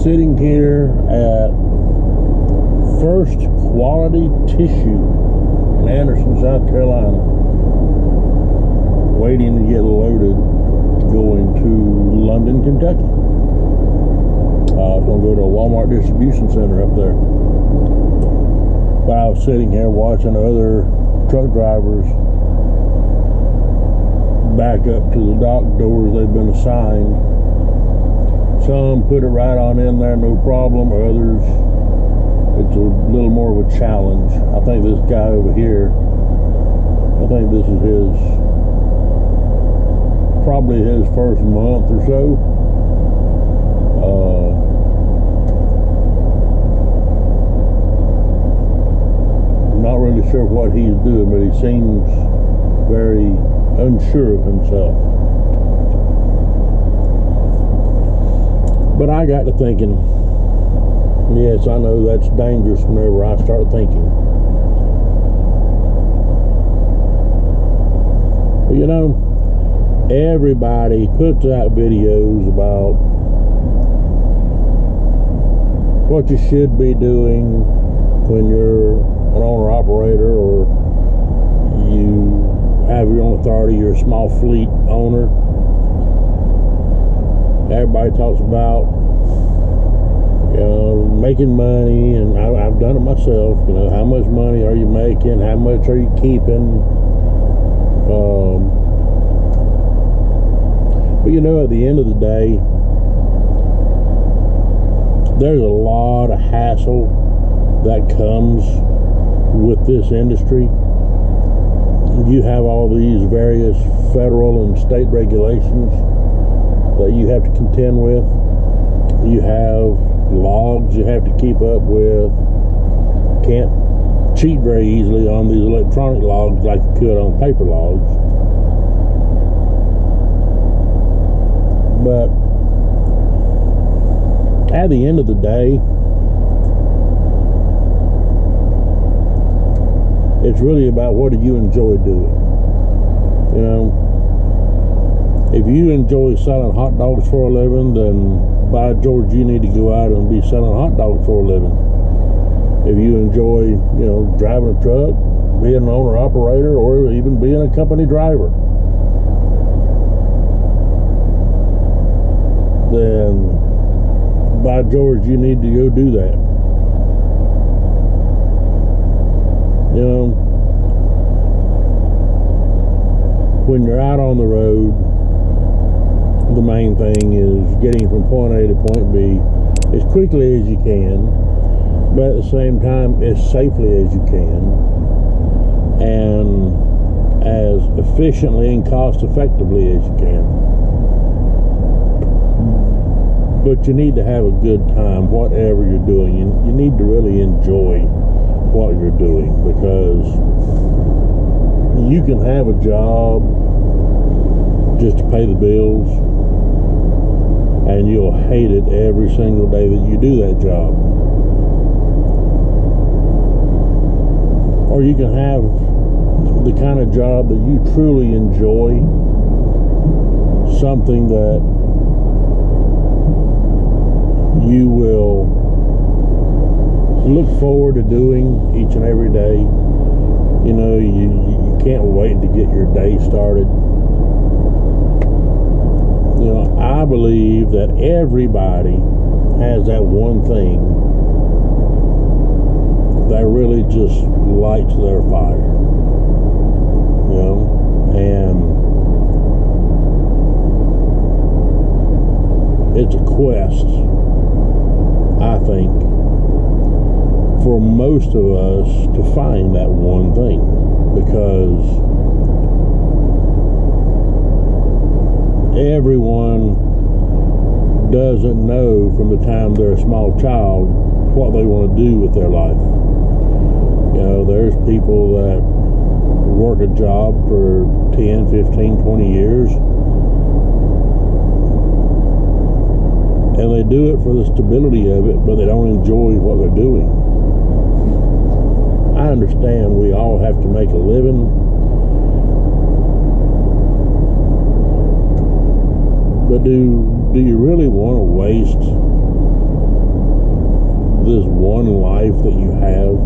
sitting here at First Quality Tissue in Anderson, South Carolina, waiting to get loaded, going to London, Kentucky. I was going to go to a Walmart distribution center up there. But I was sitting here watching other truck drivers back up to the dock doors they've been assigned. Some put it right on in there, no problem. Others, it's a little more of a challenge. I think this guy over here, I think this is probably his first month or so. Not really sure what he's doing, but he seems very unsure of himself. But I got to thinking, yes, I know that's dangerous whenever I start thinking. But you know, everybody puts out videos about what you should be doing when you're an owner-operator, or you have your own authority, you're a small fleet owner. Everybody talks about, you know, making money, and I've done it myself. You know, how much money are you making? How much are you keeping? But you know, at the end of the day, there's a lot of hassle that comes with this industry. You have all these various federal and state regulations that you have to contend with. You have logs you have to keep up with. Can't cheat very easily on these electronic logs like you could on paper logs. But at the end of the day, it's really about what do you enjoy doing. You know, if you enjoy selling hot dogs for a living, then by George, you need to go out and be selling hot dogs for a living. If you enjoy, you know, driving a truck, being an owner-operator, or even being a company driver, then by George, you need to go do that. You know, when you're out on the road, the main thing is getting from point A to point B as quickly as you can, but at the same time as safely as you can, and as efficiently and cost effectively as you can. But you need to have a good time, whatever you're doing. You need to really enjoy what you're doing, because you can have a job just to pay the bills, and you'll hate it every single day that you do that job. Or you can have the kind of job that you truly enjoy, something that you will look forward to doing each and every day. You know, you can't wait to get your day started. You know, I believe that everybody has that one thing that really just lights their fire. You know, and it's a quest, I think, for most of us to find that one thing, because everyone doesn't know from the time they're a small child what they want to do with their life. You know, there's people that work a job for 10, 15, 20 years, and they do it for the stability of it, but they don't enjoy what they're doing. I understand we all have to make a living, but do you really want to waste this one life that you have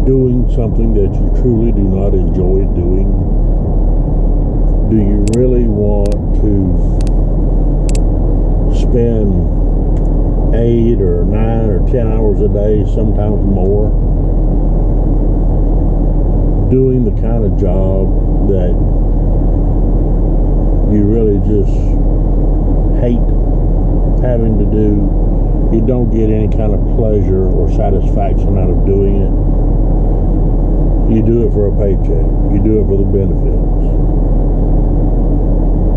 doing something that you truly do not enjoy doing? Do you really want to spend 8 or 9 or 10 hours a day, sometimes more, doing the kind of job that you really just hate having to do? You don't get any kind of pleasure or satisfaction out of doing it. You do it for a paycheck. You do it for the benefits.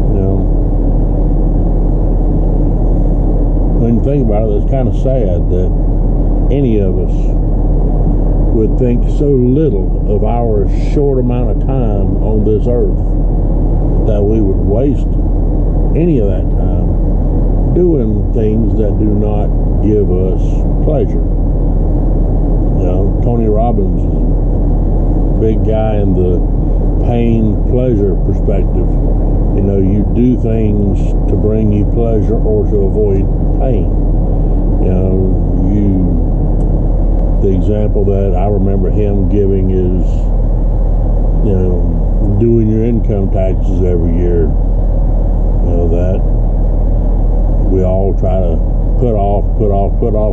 You know, when you think about it, it's kind of sad that any of us would think so little of our short amount of time on this earth that we would waste any of that time doing things that do not give us pleasure. You know, Tony Robbins is a big guy in the pain-pleasure perspective. You know, you do things to bring you pleasure or to avoid pain. You know, the example that I remember him giving is, you know, doing your income taxes every year. You know, that we all try to put off. A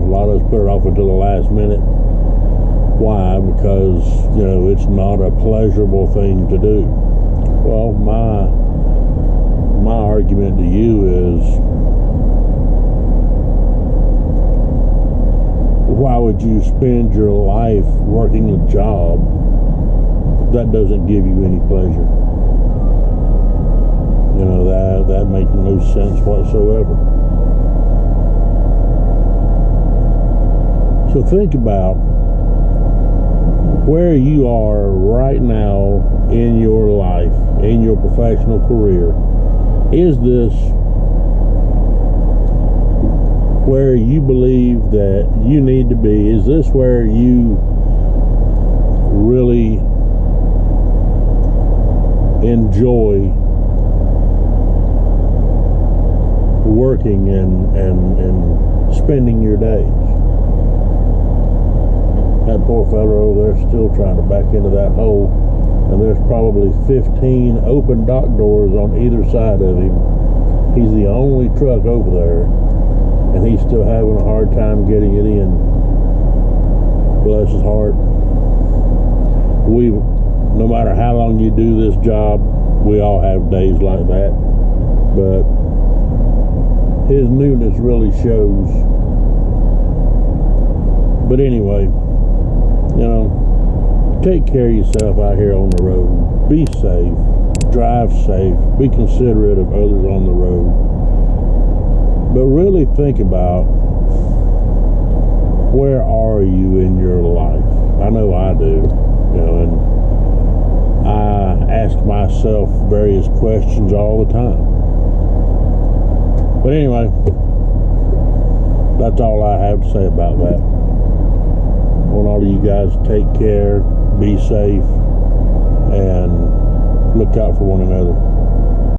lot of us put it off until the last minute. Why? Because, you know, it's not a pleasurable thing to do. Well, my argument to you is, why would you spend your life working a job that doesn't give you any pleasure? You know, that makes no sense whatsoever. So think about where you are right now in your life, in your professional career. Is this where you believe that you need to be? Is this where you really enjoy working and spending your days? That poor fella over there still trying to back into that hole, and there's probably 15 open dock doors on either side of him. He's the only truck over there, and he's still having a hard time getting it in. Bless his heart. No matter how long you do this job, we all have days like that, but his newness really shows. But anyway, you know, take care of yourself out here on the road. Be safe. Drive safe. Be considerate of others on the road. But really think about, where are you in your life? I know I do. You know, and I ask myself various questions all the time. But anyway, that's all I have to say about that. I want all of you guys to take care, be safe, and look out for one another.